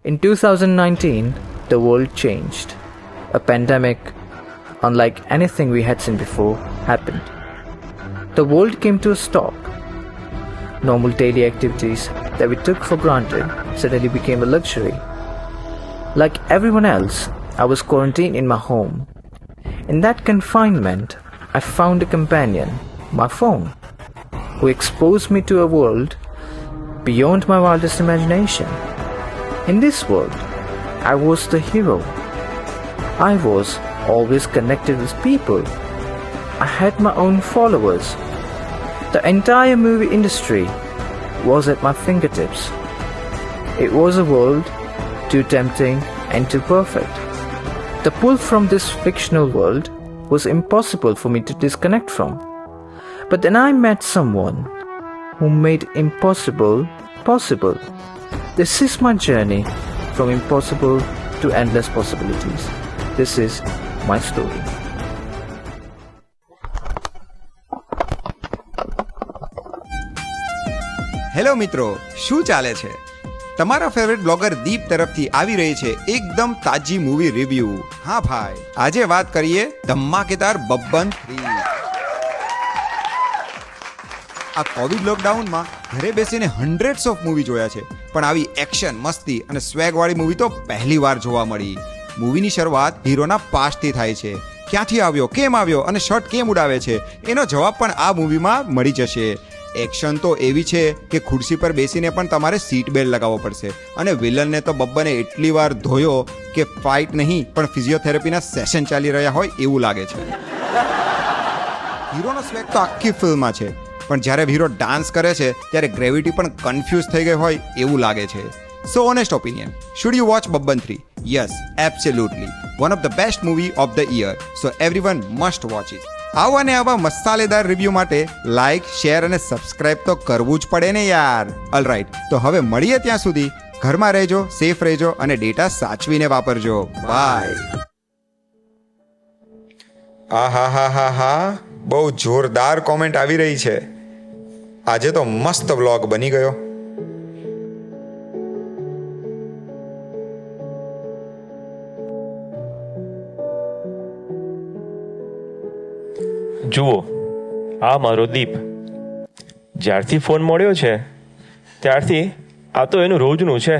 In 2019, the world changed. A pandemic, unlike anything we had seen before, happened. The world came to a stop. Normal daily activities that we took for granted suddenly became a luxury. Like everyone else, I was quarantined in my home. In that confinement, I found a companion, my phone, who exposed me to a world beyond my wildest imagination. In this world, I was the hero. I was always connected with people. I had my own followers. The entire movie industry was at my fingertips. It was a world too tempting and too perfect. The pull from this fictional world was impossible for me to disconnect from. But then I met someone who made impossible possible. This is my journey from impossible to endless possibilities. This is my story. Hello મિત્રો, શું ચાલે છે? તમારા favourite blogger દીપ તરફથી આવી રહી છે એકદમ તાજી મૂવી રિવ્યુ. હા ભાઈ, આજે વાત કરીએ ધમાકેદાર બબ્બન 3. આ કોવિડ લોકડાઉનમાં ઘરે બેસીને હન્ડ્રેડ્સ ઓફ મૂવી જોયા છે, પણ આવી એક્શન, મસ્તી અને સ્વેગવાળી મૂવી તો પહેલી વાર જોવા મળી. મૂવીની શરૂઆત હીરોના પાસ્ટથી થાય છે. ક્યાંથી આવ્યો, કેમ આવ્યો અને શર્ટ કેમ ઉડાવે છે, એનો જવાબ પણ આ મૂવીમાં મળી જશે. એક્શન તો એવી છે કે ખુરશી પર બેસીને પણ તમારે સીટ બેલ્ટ લગાવવો પડશે. અને વિલનને તો બબ્બને એટલી વાર ધોયો કે ફાઇટ નહીં પણ ફિઝિયોથેરાપીના સેશન ચાલી રહ્યા હોય એવું લાગે છે. હીરોનો સ્વેગ તો આખી ફિલ્મમાં છે, પણ જ્યારે હીરો ડાન્સ કરે છે ત્યારે ગ્રેવિટી પણ કન્ફ્યુઝ થઈ ગઈ હોય એવું લાગે છે. So honest opinion, should you watch Babban 3? Yes, absolutely. One of the best movie of the year. So everyone must watch it. આવા ને આવા મસાલેદાર રિવ્યુ માટે લાઇક, શેર અને સબસ્ક્રાઇબ તો કરવું જ પડે ને યાર. ઓલરાઇટ, તો હવે મળીએ ત્યાં સુધી. ઘરમાં રહેજો, સેફ રહેજો અને ડેટા સાચવીને વાપરજો. બાય. આહાહાહાહા, બહુ જોરદાર કોમેન્ટ આવી રહી છે. આજે તો મસ્ત વ્લોગ બની ગયો. જુઓ, આ મારો દીપ. જ્યારથી ફોન મળ્યો છે ત્યારથી આ તો એનું રોજનું છે.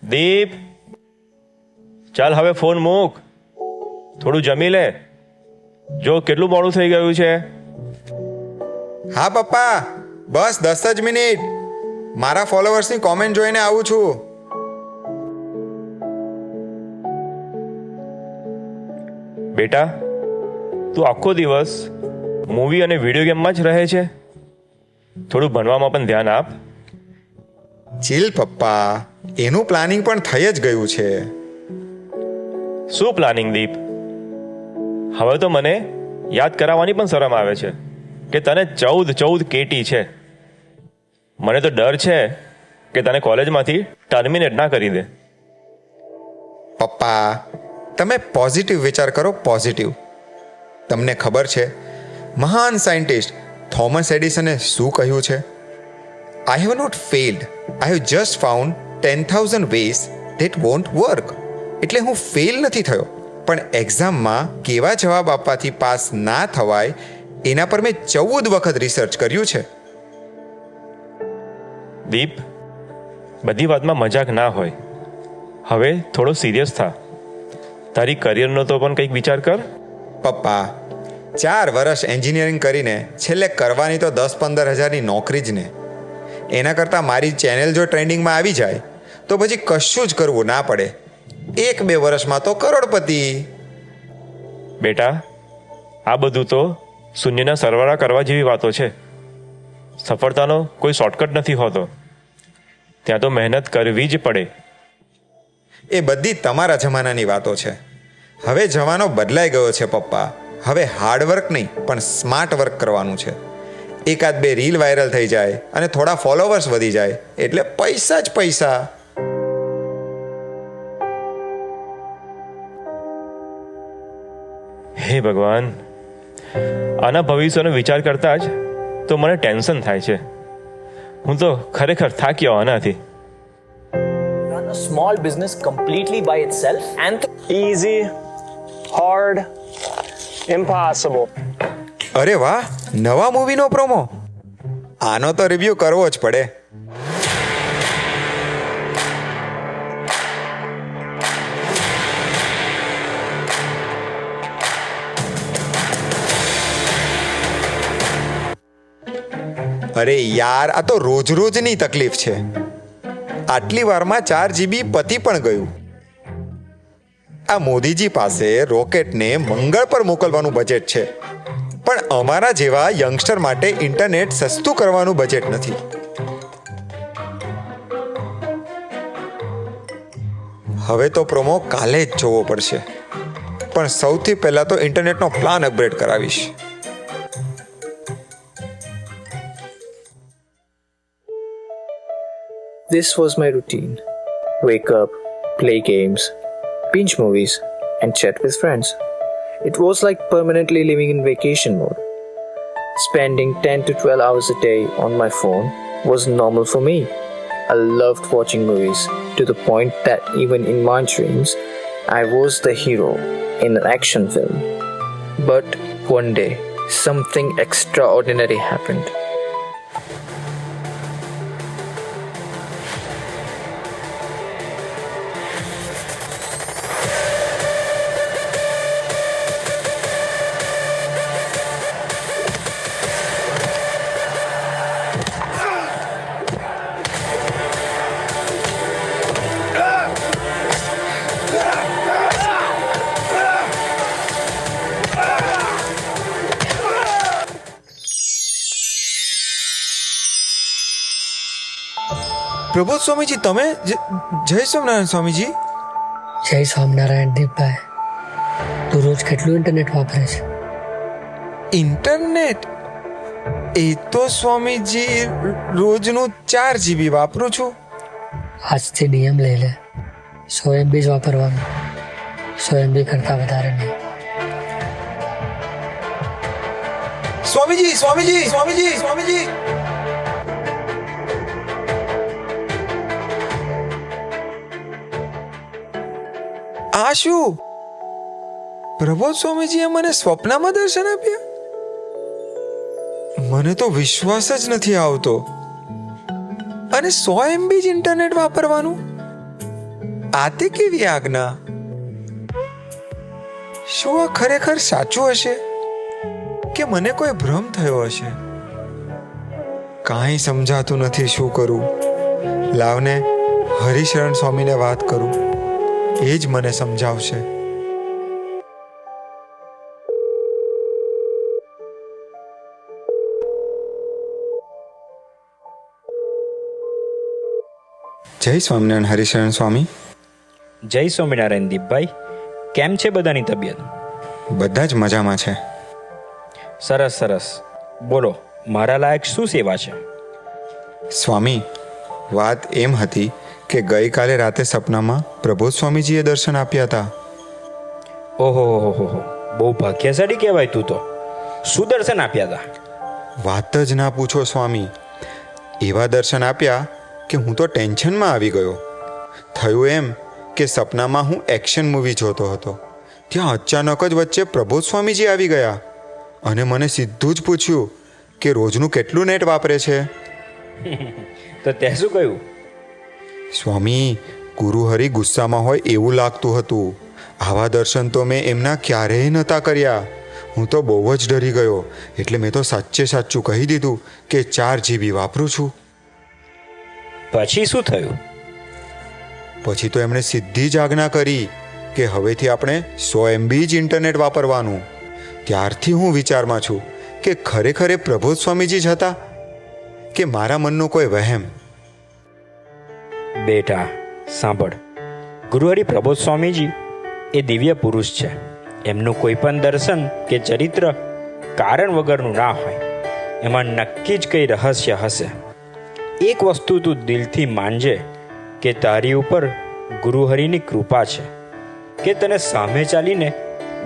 દીપ, ચાલ હવે ફોન મૂક, થોડું જમી લે. જો કેટલું મોડું થઈ ગયું છે. હા પપ્પા, બસ 10 જ મિનિટ. મારા ફોલોવર્સની કોમેન્ટ જોઈને આવું છું. બેટા, તું આખો દિવસ મૂવી અને વિડીયો ગેમમાં જ રહે છે. થોડું ભણવામાં પણ ધ્યાન આપ. ચીલ પપ્પા, એનું પ્લાનિંગ પણ થઈ જ ગયું છે. શું પ્લાનિંગ દીપ? હવે તો મને યાદ કરાવવાની પણ શરમ આવે છે કે તને 14 કેટી છે. મને તો ડર છે કે તને કોલેજમાંથી ટર્મિનેટ ના કરી દે. પપ્પા, તમે પોઝિટિવ વિચાર કરો, પોઝિટિવ. તમને ખબર છે મહાન સાયન્ટિસ્ટ થોમસ એડિસને શું કહ્યું છે? I have not failed, I have just found 10,000 ways that won't work. એટલે હું ફેલ નથી થયો, પણ એક્ઝામમાં કેવા જવાબ આપવાથી પાસ ના થવાય એના પર મેં 14 વખત રિસર્ચ કર્યું છે. દીપ, બધી વાતમાં મજાક ના હોય. હવે થોડો સિરિયસ થા. તારી કરિયરનો તો પણ કંઈક વિચાર કર. પપ્પા, 4 વર્ષ એન્જિનિયરિંગ કરીને છેલ્લે કરવાની તો 10-15 હજારની નોકરી જ ને. એના કરતાં મારી ચેનલ જો ટ્રેન્ડિંગમાં આવી જાય તો પછી કશું જ કરવું ના પડે. 1-2 વર્ષમાં તો કરોડપતિ. બેટા, આ બધું તો શૂન્યના સરવાળા કરવા જેવી વાતો છે. સફળતાનો કોઈ શોર્ટકટ નથી હોતો. ત્યાં તો મહેનત કરવી જ પડે. એ બધી તમારા જમાનાની વાતો છે. હવે જમાનો બદલાઈ ગયો છે પપ્પા. હવે હાર્ડવર્ક નહીં પણ સ્માર્ટ વર્ક કરવાનું છે. 1-2 રીલ વાયરલ થઈ જાય અને થોડા ફોલોવર્સ વધી જાય એટલે પૈસા જ પૈસા. હે ભગવાન, આના ભવિષ્યનો વિચાર કરતા જ તો મને ટેન્શન થાય છે. હું તો ખરેખર થાક્યો આનાથી. a small business completely by itself and Easy, hard, impossible. અરે વાહ, નવા મૂવીનો પ્રોમો. આનો તો રિવ્યુ કરવો જ પડે. અરે યાર, આ તો રોજ રોજની તકલીફ છે. આટલી વારમાં 4 GB પતી પણ ગયું. આ મોદીજી પાસે રોકેટને મંગળ પર મોકલવાનું બજેટ છે, પણ અમારા જેવા યંગસ્ટર માટે ઇન્ટરનેટ સસ્તું કરવાનું બજેટ નથી. હવે તો પ્રોમો કાલે જ જોવો પડશે, પણ સૌથી પહેલા તો ઇન્ટરનેટનો પ્લાન અપગ્રેડ કરાવીશ. This was my routine. Wake up, play games, binge movies, and chat with friends. It was like permanently living in vacation mode. Spending 10 to 12 hours a day on my phone was normal for me. I loved watching movies to the point that even in my dreams, I was the hero in an action film. But one day, something extraordinary happened. Prabodh Swamiji, તમે? જય સ્વામિનારાયણ સ્વામીજી. જય સ્વામિનારાયણ દીપભાઈ. તું રોજ કેટલું internet વાપરે છે? Internet? એ તો સ્વામીજી રોજનું 4 GB વાપરું છું. આજથી નિયમ લઈ લે, 100 MB જ વાપરવાનું, 100 MB કરતા વધારે નહીં. સ્વામીજી, સ્વામીજી, સ્વામીજી, સ્વામીજી. આ શું? પ્રબોધ સ્વામીજીએ મને સ્વપ્નમાં દર્શન આપ્યા? મને તો વિશ્વાસ જ નથી આવતો. અને 100 MB જ ઇન્ટરનેટ વાપરવાનું? આ તે કેવી આજ્ઞા? શું આ ખરેખર સાચું હશે કે મને કોઈ ભ્રમ થયો હશે? કાંઈ સમજાતું નથી શું કરું. લાવને હરિશરણ સ્વામીને વાત કરું, એ જ મને સમજાવશે. જય સ્વામિનારાયણ હરિશરણ સ્વામી. જય સ્વામિનારાયણ દીપભાઈ. કેમ છે બધાની તબિયત? બધા જ મજામાં છે. સરસ સરસ. બોલો, મારા લાયક શું સેવા છે? સ્વામી, વાત એમ હતી કે ગઈકાલે રાતે સપનામાં પ્રબોધ સ્વામીજીએ દર્શન આપ્યા હતા. ઓહો હો હો, બહુ ભાગ્યશાળી કહેવાય તું તો. શું દર્શન આપ્યા હતા? વાત જ ના પૂછો સ્વામી. એવા દર્શન આપ્યા કે હું તો ટેન્શનમાં આવી ગયો. થયું એમ કે સપનામાં હું એક્શન મૂવી જોતો હતો, ત્યાં અચાનક જ વચ્ચે પ્રબોધ સ્વામીજી આવી ગયા અને મને સીધું જ પૂછ્યું કે રોજનું કેટલું નેટ વાપરે છે. તો તે શું કહ્યું? સ્વામી, ગુરુહરિ ગુસ્સામાં હોય એવું લાગતું હતું. આવા દર્શન તો મેં એમના ક્યારેય નહોતા કર્યા. હું તો બહુ જ ડરી ગયો, એટલે મેં તો સાચે સાચું કહી દીધું કે 4 GB વાપરું છું. પછી શું થયું? પછી તો એમણે સીધી જ આજ્ઞા કરી કે હવેથી આપણે 100 MB જ ઇન્ટરનેટ વાપરવાનું. ત્યારથી હું વિચારમાં છું કે ખરેખર પ્રબોધ સ્વામીજી જ હતા કે મારા મનનો કોઈ વહેમ. બેટા સાંભળ, ગુરુહરિ પ્રબોધ સ્વામીજી એ દિવ્ય પુરુષ છે. એમનું કોઈ પણ દર્શન કે ચરિત્ર કારણ વગરનું ના હોય. એમાં નક્કી જ કંઈ રહસ્ય હશે. એક વસ્તુ તું દિલથી માનજે કે તારી ઉપર ગુરુહરિની કૃપા છે કે તને સામે ચાલીને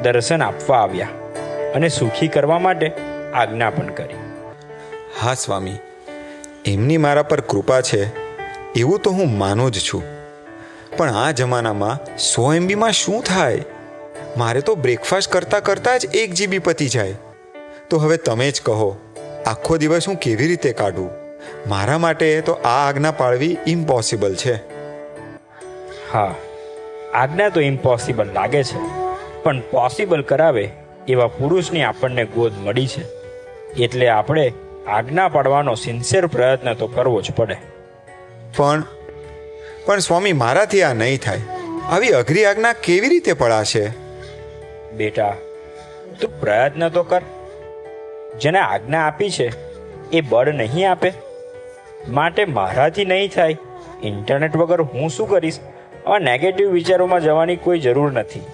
દર્શન આપવા આવ્યા અને સુખી કરવા માટે આજ્ઞા પણ કરી. હા સ્વામી, એમની મારા પર કૃપા છે એવું તો હું માનું જ છું. પણ આ જમાનામાં 100 MBમાં શું થાય? મારે તો બ્રેકફાસ્ટ કરતાં જ 1 GB પતી જાય. તો હવે તમે જ કહો, આખો દિવસ હું કેવી રીતે કાઢું? મારા માટે તો આ આજ્ઞા પાળવી ઇમ્પોસિબલ છે. હા, આજ્ઞા તો ઇમ્પોસિબલ લાગે છે, પણ પોસિબલ કરાવે એવા પુરુષની આપણને ગોદ મળી છે. એટલે આપણે આજ્ઞા પાડવાનો સિન્સિયર પ્રયત્ન તો કરવો જ પડે. પણ સ્વામી, મારાથી આ નહીં થાય. આવી અઘરી આજ્ઞા કેવી રીતે પડાશે? બેટા, તું પ્રયત્ન તો કર. જેને આજ્ઞા આપી છે એ બળ નહીં આપે. માટે મારાથી નહીં થાય, ઇન્ટરનેટ વગર હું શું કરીશ? આ નેગેટિવ વિચારોમાં જવાની કોઈ જરૂર નથી.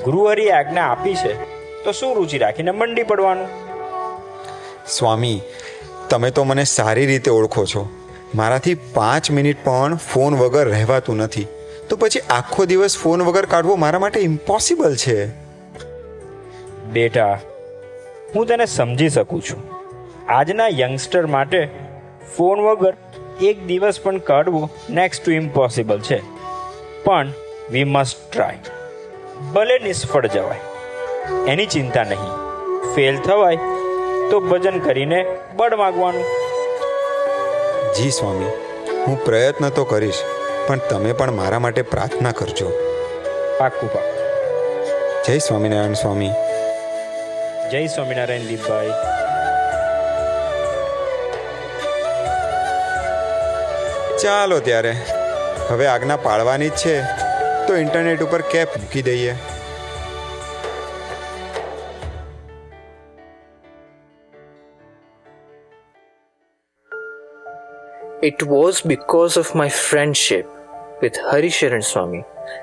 ગુરુહરિએ આજ્ઞા આપી છે તો શું રુચિ રાખીને મંડી પડવાનું? સ્વામી, તમે તો મને સારી રીતે ઓળખો છો. મારાથી 5 મિનિટ પણ ફોન વગર રહેવાતું નથી. તો પછી આખો દિવસ ફોન વગર કાઢવો મારા માટે ઇમ્પોસિબલ છે. બેટા, હું તને સમજી શકું છું. આજના યંગસ્ટર માટે ફોન વગર એક દિવસ પણ કાઢવો નેક્સ્ટ ટુ ઇમ્પોસિબલ છે. પણ વી મસ્ટ ટ્રાય. ભલે નિષ્ફળ જવાય એની ચિંતા નહીં. ફેલ થવાય તો ભજન કરીને બળ માગવાનું. જી સ્વામી, હું પ્રયત્ન તો કરીશ, પણ તમે પણ મારા માટે પ્રાર્થના કરજો. પાક્કું પાક્કું. જય સ્વામિનારાયણ સ્વામી. જય સ્વામિનારાયણ દીપભાઈ. ચાલો ત્યારે, હવે આજ્ઞા પાળવાની જ છે તો ઇન્ટરનેટ ઉપર કેપ મૂકી દઈએ. It was because of my friendship with Harisharan Swami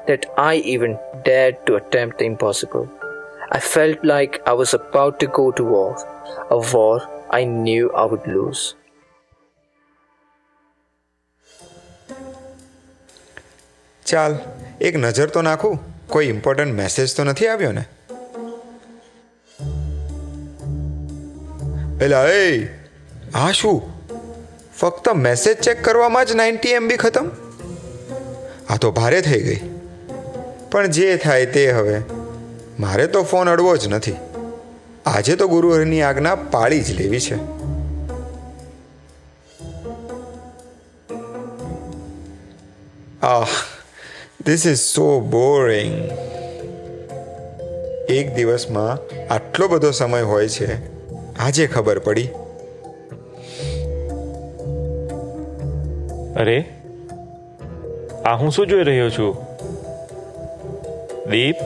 that I even dared to attempt the impossible. I felt like I was about to go to war, a war I knew I would lose. ચાલ, એક નજર તો નાખું, કોઈ important message તો નથી આવ્યો ને? એલા એ, આ શું? ફક્ત મેસેજ ચેક કરવામાં જ 90 MB ખતમ? આ તો ભારે થઈ ગઈ. પણ જે થાય તે હવે. મારે તો ફોન અડવો જ નથી. આજે તો ગુરુહરિની આજ્ઞા પાળી જ લેવી છે. This is so boring. એક દિવસમાં આટલો બધો સમય હોય છે, આજે ખબર પડી. અરે, આ હું શું જોઈ રહ્યો છું? દીપ,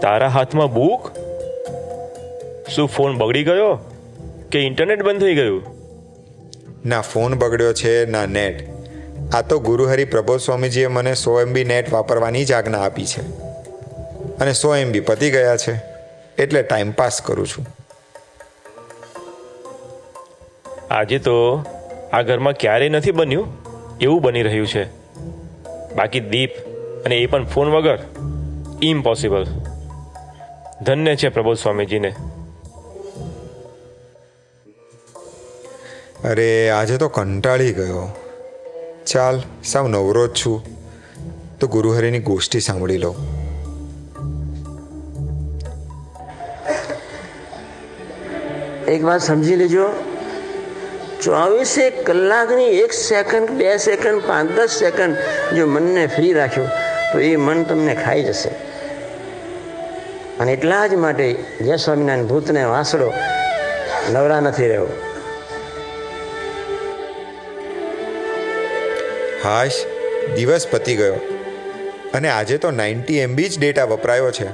તારા હાથમાં બુક? શું ફોન બગડી ગયો કે ઇન્ટરનેટ બંધ થઈ ગયું? ના ફોન બગડ્યો છે ના નેટ. આ તો ગુરુહરિ પ્રબોધ સ્વામીજીએ મને 100 MB નેટ વાપરવાની જ આજ્ઞા આપી છે, અને 100 MB પતી ગયા છે, એટલે ટાઈમ પાસ કરું છું. આજે તો આ ઘરમાં ક્યારેય નથી બન્યું એવું બની રહ્યું છે. બાકી દીપ, અને એ પણ ફોન વગર, ઇમ્પોસિબલ. ધન્ય છે પ્રબોધ સ્વામીજીને. અરે, આજે તો કંટાળી ગયો. ચાલ, સાવ નવરો જ છું તો ગુરુહરિની ગોષ્ઠી સાંભળી લઉં. એક વાત સમજી લેજો, 24 કલાકની 1 સેકન્ડ, 2 સેકન્ડ, 5-10 સેકન્ડ જો મનને ફ્રી રાખ્યો તો એ મન તમને ખાઈ જશે. અને એટલા જ માટે જય સ્વામિનારાયણ ભૂતને વાસડો, નવરા નથી રહેવો. હાશ, દિવસ પતી ગયો અને આજે તો 90 MB જ ડેટા વપરાયો છે.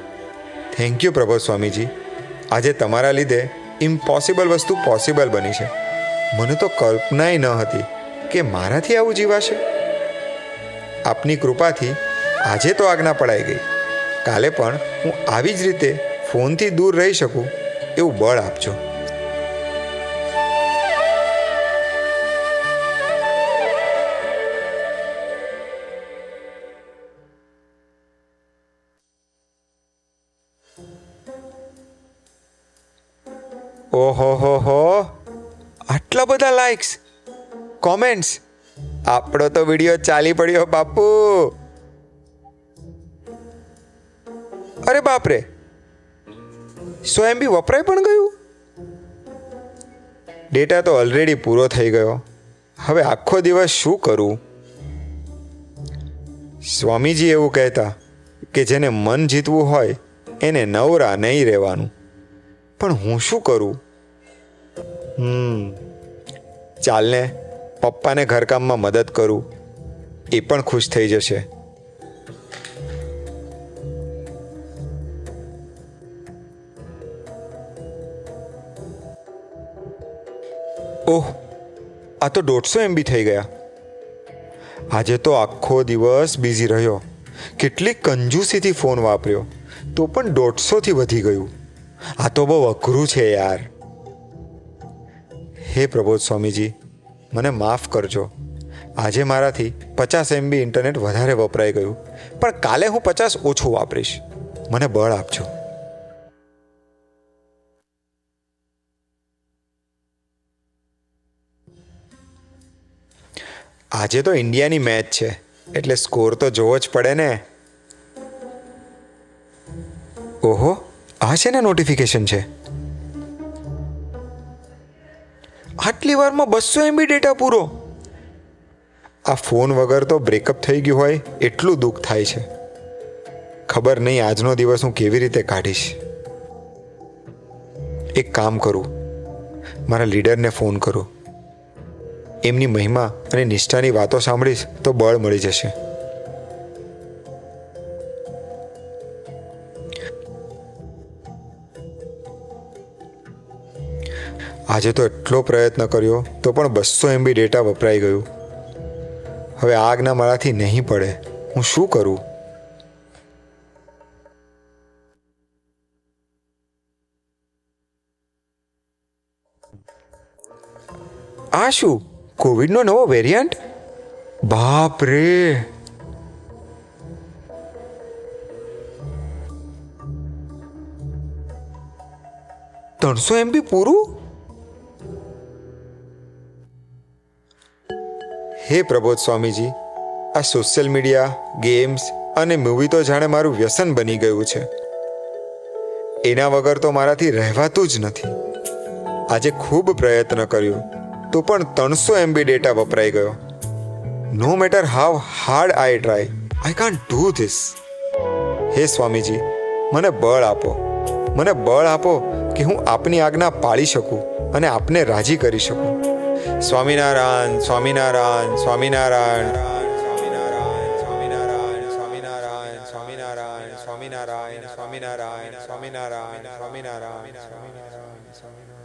Thank you Prabodh Swamiji. આજે તમારા લીધે ઇમ્પોસિબલ વસ્તુ પોસિબલ બની છે. મને તો કલ્પનાય ન હતી કે મારાથી આવું જીવાશે. આપની કૃપાથી આજે તો આજ્ઞા પડાઈ ગઈ. કાલે પણ હું આવી જ રીતે ફોનથી દૂર રહી શકું એવું બળ આપજો. ઓહો, આટલા બધા લાઇક્સ, કોમેન્ટ્સ. આપણો તો વિડીયો ચાલી પડ્યો બાપુ. અરે બાપરે, 100 MB વપરાય પણ ગયું. ડેટા તો ઓલરેડી પૂરો થઈ ગયો. હવે આખો દિવસ શું કરું? સ્વામીજી એવું કહેતા કે જેને મન જીતવું હોય એને નવરા નહીં રહેવાનું. પણ હું શું કરું? ચાલને પપ્પાને ઘરકામમાં મદદ કરું, એ પણ ખુશ થઈ જશે. ઓહ, આ તો 150 MB થઈ ગયા. આજે તો આખો દિવસ બિઝી રહ્યો. કેટલી કંજૂસીથી ફોન વાપર્યો તો પણ 150થી વધી ગયું. આ તો બહુ અઘરું છે યાર. હે પ્રબોધ સ્વામીજી, મને માફ કરજો. આજે મારાથી 50 MB ઇન્ટરનેટ વધારે વપરાઈ ગયું, પણ કાલે હું 50 ઓછું વાપરીશ. મને બળ આપજો. આજે તો ઇન્ડિયાની મેચ છે એટલે સ્કોર તો જોવો જ પડે ને. ઓહો, આ છે ને નોટિફિકેશન છે. આટલી વારમાં 200 MB ડેટા પૂરો. આ ફોન વગર તો બ્રેકઅપ થઈ ગયું હોય એટલું દુઃખ થાય છે. ખબર નહીં આજનો દિવસ હું કેવી રીતે કાઢીશ. એક કામ કરું, મારા લીડરને ફોન કરું. એમની મહિમા અને નિષ્ઠાની વાતો સાંભળીશ તો બળ મળી જશે. આજે તો એટલો પ્રયત્ન કર્યો તો પણ 200 MB ડેટા વપરાઈ ગયું. હવે આગના મારાથી નહીં પડે. હું શું કરું? આ શું, કોવિડનો નવો વેરિયન્ટ? બાપ રે! $300 MB પૂરું? હે પ્રબોધ સ્વામીજી, આ સોશિયલ મીડિયા, ગેમ્સ અને મૂવી તો જાણે મારું વ્યસન બની ગયું છે. એના વગર તો મારાથી રહેવાતું જ નથી. આજે ખૂબ પ્રયત્ન કર્યો તો પણ 300 MB ડેટા વપરાઈ ગયો. No matter how hard I try, I can't do this. હે સ્વામીજી, મને બળ આપો. મને બળ આપો કે હું આપની આજ્ઞા પાળી શકું અને આપને રાજી કરી શકું. સ્વામિનારાયણ, સ્વામિનારાયણ, સ્વામિનારાયણ, સ્વામિનારાયણ, સ્વામિનારાયણ, સ્વામિનારાયણ, સ્વામિનારાયણ, સ્વામિનારાયણ, સ્વામિનારાયણ, સ્વામિનારાયણ, સ્વામિનારાયણ, સ્વામિનારાયણ.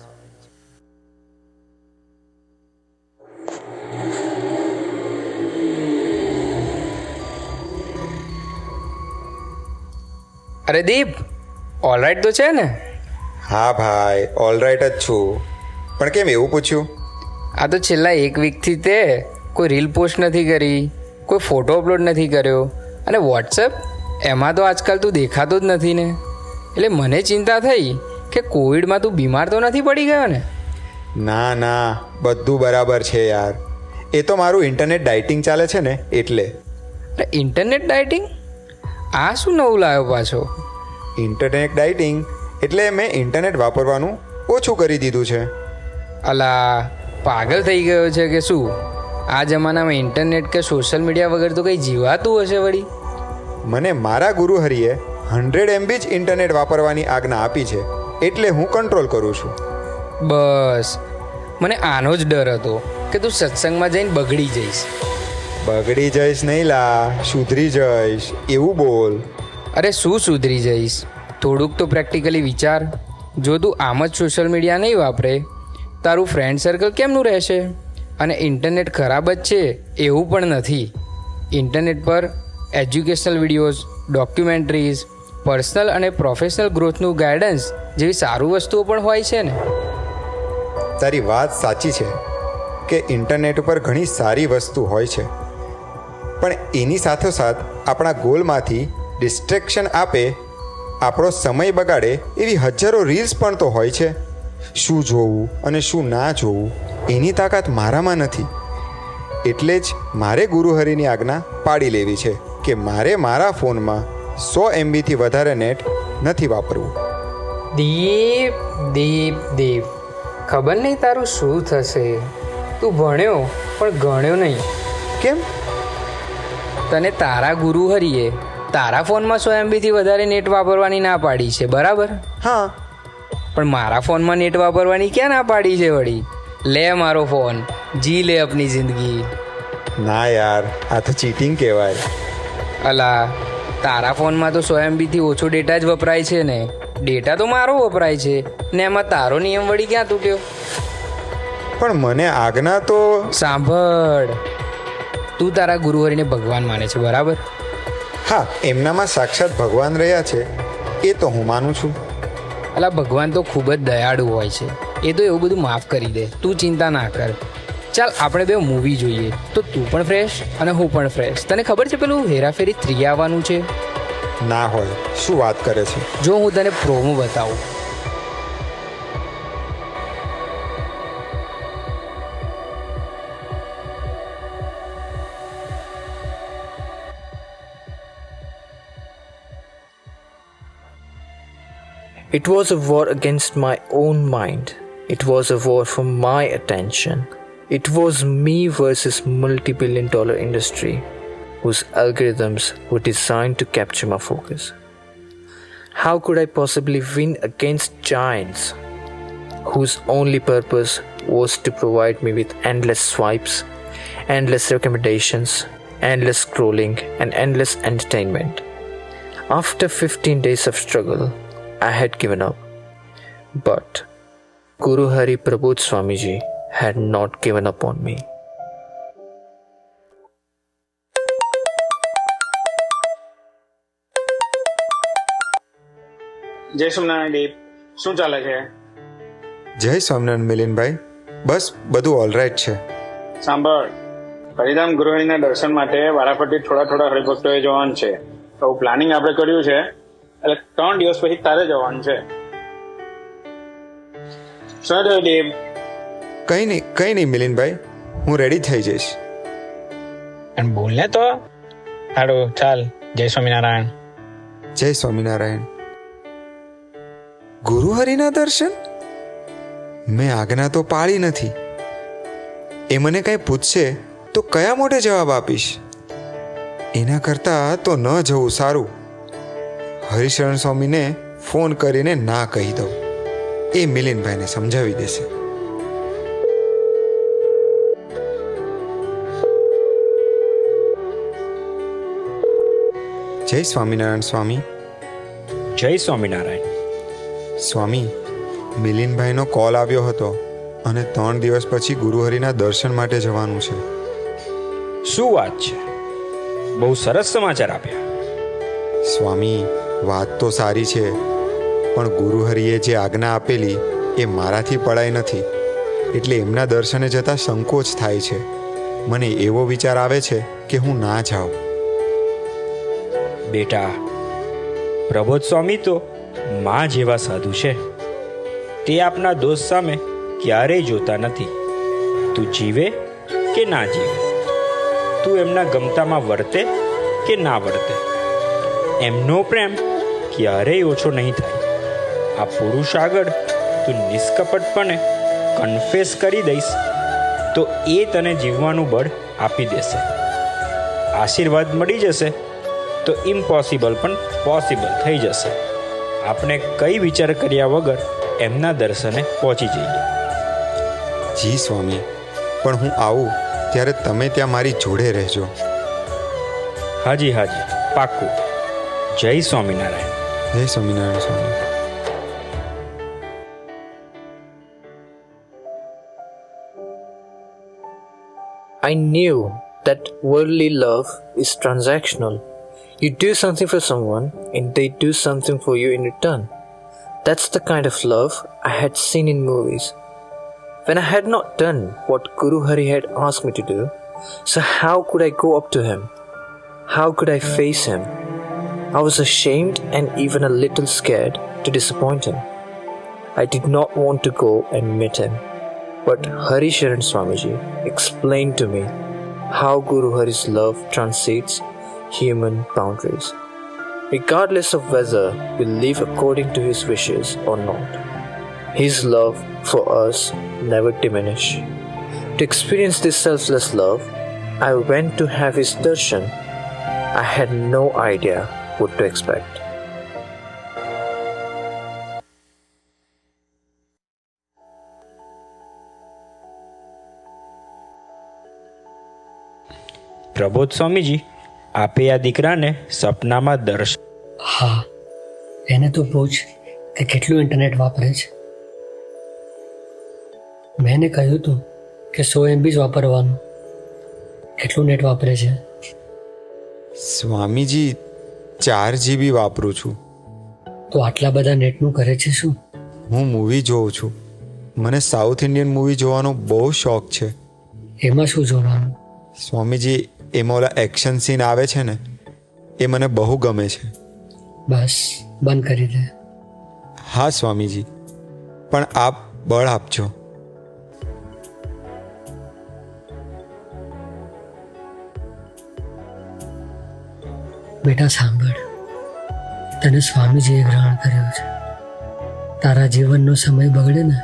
અરે દીપ, ઓલરાઈટ તો છે ને? હા ભાઈ, ઓલરાઈટ જ છું. પણ કેમ એવું પૂછ્યું? આ તો છેલ્લા એક વીકથી તે કોઈ રીલ પોસ્ટ નથી કરી, કોઈ ફોટો અપલોડ નથી કર્યો, અને વોટ્સએપ એમાં તો આજકાલ તું દેખાતો જ નથી ને. એટલે મને ચિંતા થઈ કે કોવિડમાં તું બીમાર તો નથી પડી ગયો ને? ના ના, બધું બરાબર છે યાર. એ તો મારું ઇન્ટરનેટ ડાયટિંગ ચાલે છે ને એટલે. Internet dieting? આ શું નવું લાવ્યો પાછો? ઇન્ટરનેટ ડાયટિંગ એટલે મેં ઇન્ટરનેટ વાપરવાનું ઓછું કરી દીધું છે. અલા, પાગલ થઈ ગયો છે કે શું? આ જમાનામાં ઇન્ટરનેટ કે સોશિયલ મીડિયા વગર તો કંઈ જીવાતું હશે વળી? મને મારા ગુરુહરિએ 100 MB જ ઇન્ટરનેટ વાપરવાની આજ્ઞા આપી છે એટલે હું કંટ્રોલ કરું છું. બસ, મને આનો જ ડર હતો કે તું સત્સંગમાં જઈને બગડી જઈશ. બગડી જઈશ નહીં લા, સુધરી જઈશ એવું બોલ. અરે શું સુધરી જઈશ? થોડુંક તો પ્રેક્ટિકલી વિચાર. જો તું આમ જ સોશિયલ મીડિયા નહીં વાપરે, તારું ફ્રેન્ડ સર્કલ કેમનું રહેશે? અને ઇન્ટરનેટ ખરાબ જ છે એવું પણ નથી. ઇન્ટરનેટ પર એજ્યુકેશનલ વિડીયોઝ, ડોક્યુમેન્ટરીઝ, પર્સનલ અને પ્રોફેશનલ ગ્રોથનું ગાઈડન્સ જેવી સારું વસ્તુઓ પણ હોય છે ને. તારી વાત સાચી છે કે ઇન્ટરનેટ ઉપર ઘણી સારી વસ્તુ હોય છે, પણ એની સાથોસાથ આપણા ગોલમાંથી ડિસ્ટ્રેક્શન આપે, આપણો સમય બગાડે એવી હજારો રીલ્સ પણ તો હોય છે. શું જોવું અને શું ના જોવું એની તાકાત મારામાં નથી. એટલે જ મારે ગુરુહરિની આજ્ઞા પાડી લેવી છે કે મારે મારા ફોનમાં 100 MB થી વધારે નેટ નથી વાપરવું. દીપ દીપ દીપ, ખબર નહીં તારું શું થશે. તું ભણ્યો પણ ગણ્યો નહીં. કેમ? તને તારા ગુરુ હરિએ તારા ફોનમાં 100 MB થી વધારે નેટ વાપરવાની ના પાડી છે, બરાબર? હા. પણ મારા ફોનમાં નેટ વાપરવાની ક્યાં ના પાડી છે વળી? લે મારો ફોન, જી લે અપની જિંદગી. ના યાર, આ તો ચીટિંગ કહેવાય. અલા, તારા ફોનમાં તો 100 MB થી ઓછો ડેટા જ વપરાય છે ને. ડેટા તો મારો વપરાય છે ને, એમાં તારો નિયમ વળી ક્યાં તૂટ્યો? પણ મને આજ્ઞા તો... સાંભળ, તું તારા ગુરુહરિને ભગવાન માને છે, બરાબર? હા, એમનામાં સાક્ષાત ભગવાન રહ્યા છે એ તો હું માનું છું. અલા, ભગવાન તો ખૂબ જ દયાળુ હોય છે, એ તો એવું બધું માફ કરી દે. તું ચિંતા ના કર. ચાલ આપણે બે મૂવી જોઈએ, તો તું પણ ફ્રેશ અને હું પણ ફ્રેશ. તને ખબર છે પેલું હેરાફેરી 3 આવવાનું છે? ના હોય, શું વાત કરે છે? જો હું તને પ્રોમો બતાવું. It was a war against my own mind. It was a war for my attention. It was me versus multi-billion-dollar industry whose algorithms were designed to capture my focus. How could I possibly win against giants whose only purpose was to provide me with endless swipes, endless recommendations, endless scrolling, and endless entertainment? After 15 days of struggle, I had given up. But Guru Hari Prabodh Swamiji had not given up on me. જય સ્વામિનારાયણ દીપ, શું ચાલે છે? જય સ્વામિનારાયણ મિલિનભાઈ, બસ બધું alright છે. સાંભળ, હરિધામ ગૃહિણીના દર્શન માટે વારાફરતી થોડા હરિભક્તોએ જવાનું છે. તો પ્લાનિંગ આપણે કર્યું છે, એટલે 3 દિવસ પછી તારે જવાનું છે. શું થયું દીપ? કઈ નહીં મિલિનભાઈ, હું રેડી થઈ જઈશ. અને બોલને તો. સારું, ચાલ. જય સ્વામિનારાયણ. જય સ્વામિનારાયણ. ગુરુહરિના દર્શન? મેં આજ્ઞા તો પાળી નથી. એ મને કંઈ પૂછશે તો કયા મોઢે જવાબ આપીશ? એના કરતાં તો ન જવું સારું. હરિશરણ સ્વામીને ફોન કરીને ના કહી દઉં, એ મિલિનભાઈને સમજાવી દેશે. જય સ્વામિનારાયણ સ્વામી. જય સ્વામિનારાયણ. સ્વામી, મિલિનભાઈનો કોલ આવ્યો હતો અને 3 દિવસ પછી ગુરુહરિના દર્શન માટે જવાનું છે. શું વાત છે? બહુ સરસ સમાચાર આપ્યા. સ્વામી, વાત તો સારી છે, પણ ગુરુહરિએ જે આજ્ઞા આપેલી એ મારાથી પડાય નથી, એટલે એમના દર્શને જતા સંકોચ થાય છે. મને એવો વિચાર આવે છે કે હું ના જાઉં. બેટા, પ્રબોધ સ્વામી તો માં જેવા સાધુ છે. તે આપના દોસ્ત સામે ક્યારેય જોતા નથી. તું જીવે કે ના જીવે, તું એમના ગમતામાં વર્તે કે ના વર્તે, એમનો પ્રેમ ક્યારેય ઓછો નહીં થાય. આ પુરુષ આગળ તું નિષ્કપટપણે કન્ફેસ કરી દઈશ તો એ તને જીવવાનું બળ આપી દેશે. આશીર્વાદ મળી જશે તો ઇમ્પોસિબલ પણ પોસિબલ થઈ જશે. આપણે કઈ વિચાર કર્યા વગર એમના દર્શને પહોંચી જઈએ. જી સ્વામી, પણ હું આવું ત્યારે તમે ત્યાં મારી જોડે રહેજો. હાજી, પાક્કું. જય સ્વામિનારાયણ. જય સ્વામિનારાયણ સ્વામી. I knew that worldly love is transactional. You do something for someone and they do something for you in return. That's the kind of love I had seen in movies. When I had not done what Guru Hari had asked me to do, so how could I go up to him? How could I face him? I was ashamed and even a little scared to disappoint him. I did not want to go and meet him. But Harisharan Swamiji explained to me how Guru Hari's love transcends human boundaries. regardless of whether we live according to His wishes or not. His love for us never diminished. To experience this selfless love, I went to have His darshan. I had no idea what to expect. Prabodh Swamiji, આપે આ દીકરાને સપનામાં દર્શન. હા, એને તો પૂછ કે કેટલું ઇન્ટરનેટ વાપરે છે. મેં એને કહ્યું હતું કે 100 MB જ વાપરવાનું. કેટલું નેટ વાપરે છે? સ્વામીજી 4 GB વાપરું છું. તો આટલા બધા નેટનું કરે છે શું? હું મૂવી જોઉં છું. મને સાઉથ ઇન્ડિયન મૂવી જોવાનો બહુ શોખ છે. એમાં શું જોવાનું? સ્વામીજી, એમાં ઓલા એક્શન સીન આવે છે ને, એ મને બહુ ગમે છે. બસ બંધ કરી દે. હા સ્વામીજી, પણ આપ બળ આપજો. બેટા સાંભળ, તને સ્વામીજીએ ગ્રહણ કર્યો છે. તારા જીવનનો સમય બગડે ને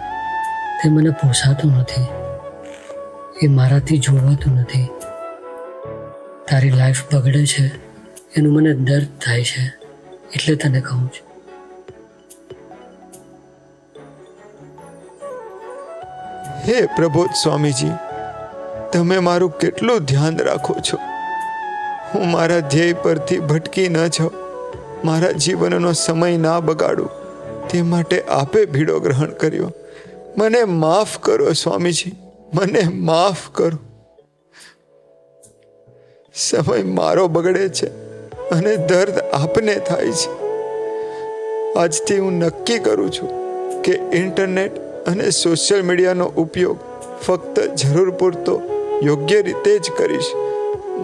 તે મને પોસાતું નથી. એ મારાથી જોવાતું નથી. તારી લાઈફ બગડે છે એનું મને દર્દ થાય છે, એટલે તને કહું છું. હે પ્રબોધ સ્વામીજી, તમે મારું કેટલું ધ્યાન રાખો છો. હું મારા ધ્યેય પરથી ભટકી ન જાઉં, મારા જીવનનો સમય ના બગાડું, તે માટે આપે ભીડો ગ્રહણ કર્યો. મને માફ કરો સ્વામીજી, મને માફ કરો. સમય મારો બગડે છે અને દર્દ આપને થાય છે. આજથી હું નક્કી કરું છું કે ઇન્ટરનેટ અને સોશિયલ મીડિયાનો ઉપયોગ ફક્ત જરૂર પૂરતો યોગ્ય રીતે જ કરીશ.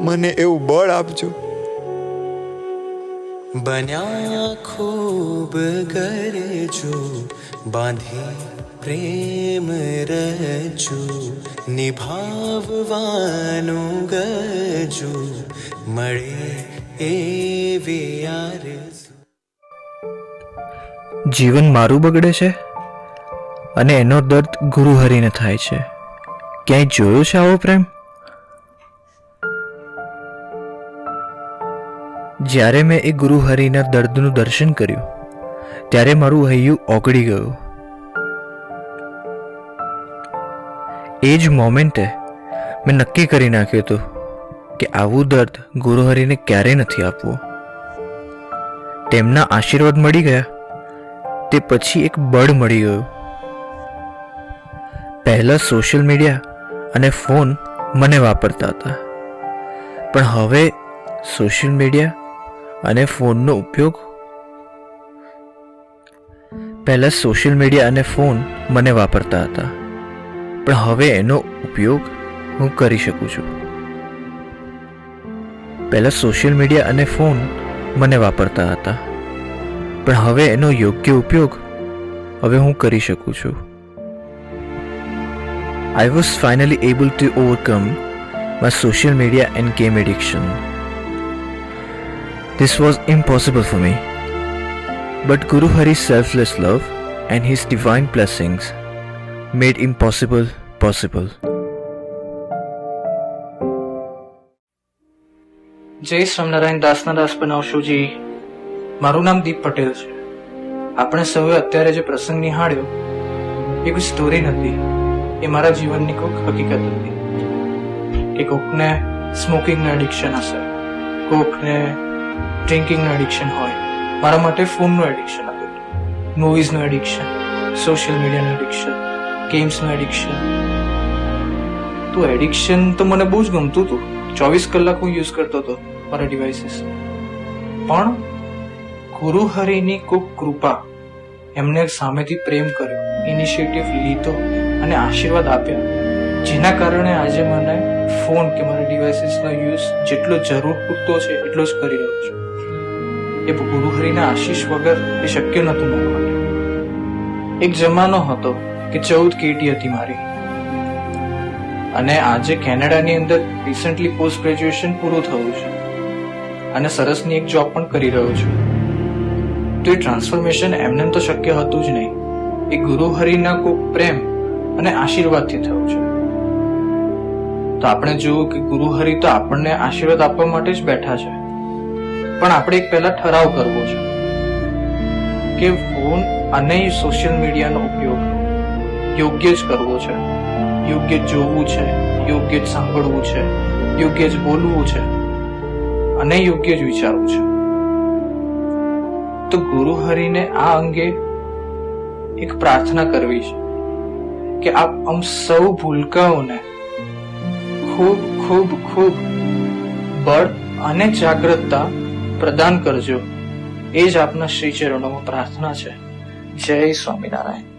મને એવું બળ આપજો. બન્યા ખૂબ ગરજો, બાંધી પ્રેમ રજો, નિભાવવાનું ગજો, મળે એવી આરઝુ. જીવન મારું બગડે છે અને એનો દર્દ ગુરુહરિને થાય છે. ક્યાંય જોયો છે આવો પ્રેમ? જ્યારે મેં એ ગુરુહરિના દર્દનું દર્શન કર્યું ત્યારે મારું હૈયું ઓગળી ગયું. એ જ મોમેન્ટે મેં નક્કી કરી નાખ્યું હતું કે આવું દર્દ ગુરુહરિને ક્યારેય નથી આપવું. તેમના આશીર્વાદ મળી ગયા તે પછી એક બળ મળી ગયું. પહેલા સોશિયલ મીડિયા અને ફોન મને વાપરતા હતા, પણ હવે સોશિયલ મીડિયા અને ફોનનો ઉપયોગ પહેલા સોશિયલ મીડિયા અને ફોન મને વાપરતા હતા, પણ હવે એનો ઉપયોગ હું કરી શકું છું. પહેલા સોશિયલ મીડિયા અને ફોન મને વાપરતા હતા, પણ હવે એનો યોગ્ય ઉપયોગ હવે હું કરી શકું છું. I was finally able to overcome my social media and game addiction. This was impossible for me, but Guru Hari's selfless love and his divine blessings made impossible possible. જય સ્વામિનારાયણ દાસના દાસ બનાવશુજી. મારું નામ દીપ પટેલ છે. આપણે સૌએ અત્યારે જે પ્રસંગ નિહાળ્યો એ કોઈ સ્ટોરી નથી, એ મારા જીવનની કોઈક હકીકત હતી. કે કોકને સ્મોકિંગનું એડિક્શન હશે, કોકને ડ્રિંકિંગનું એડિક્શન હોય. મારા માટે ફોનનું એડિક્શન હતું, મૂવીઝનું એડિક્શન, સોશિયલ મીડિયાનું એડિક્શન, ગેમ્સનું એડિક્શન. તો એડિક્શન તો મને બહુ જ ગમતું હતું. 24 કલાક હું યુઝ કરતો હતો મારા ડિવાઇસીસ. પણ ગુરુ હરિની કોઈક કૃપા, એમને સામેથી પ્રેમ કર્યો, ઇનિશિયેટિવ લીધો અને આશીર્વાદ આપ્યા, જેના કારણે આજે મને ફોન કે મારા ડિવાઇસીસનો યુઝ જેટલો જરૂર પૂરતો છે એટલો જ કરી રહ્યો છું. એ ગુરુ હરિના આશીષ વગર એ શક્ય નહોતું મારા માટે. એક જમાનો હતો કે 14 કેટી હતી મારી, અને આજે કેનેડાની અંદર રિસન્ટલી પોસ્ટ ગ્રેજ્યુએશન પૂરું થયું છે અને સરસની એક જોબ પણ કરી રહ્યો છું. તો એ ટ્રાન્સફોર્મેશન એમને તો શક્ય હતું જ નહીં. એ ગુરુ હરિના કોઈ પ્રેમ અને આશીર્વાદથી થયું છે. તો આપણે જોયું કે ગુરુ હરિ તો આપણને આશીર્વાદ આપવા માટે જ બેઠા છે, પણ આપણે એક પહેલા ઠરાવ કરવો છે કે ફોન અને સોશિયલ મીડિયાનો ઉપયોગ યોગ્ય જ કરવો છે, યોગ્ય જ જોવું છે, યોગ્ય જ સાંભળવું છે, યોગ્ય જ બોલવું છે અને યોગ્ય જ વિચારવું છે. તો ગુરુ હરિને આ અંગે એક પ્રાર્થના કરવી છે કે આપ આમ સૌ ભૂલકાઓને ખૂબ ખૂબ ખૂબ બળ અને જાગૃતતા પ્રદાન કરજો. એ જ આપના શ્રી ચરણોમાં પ્રાર્થના છે. જય સ્વામિનારાયણ.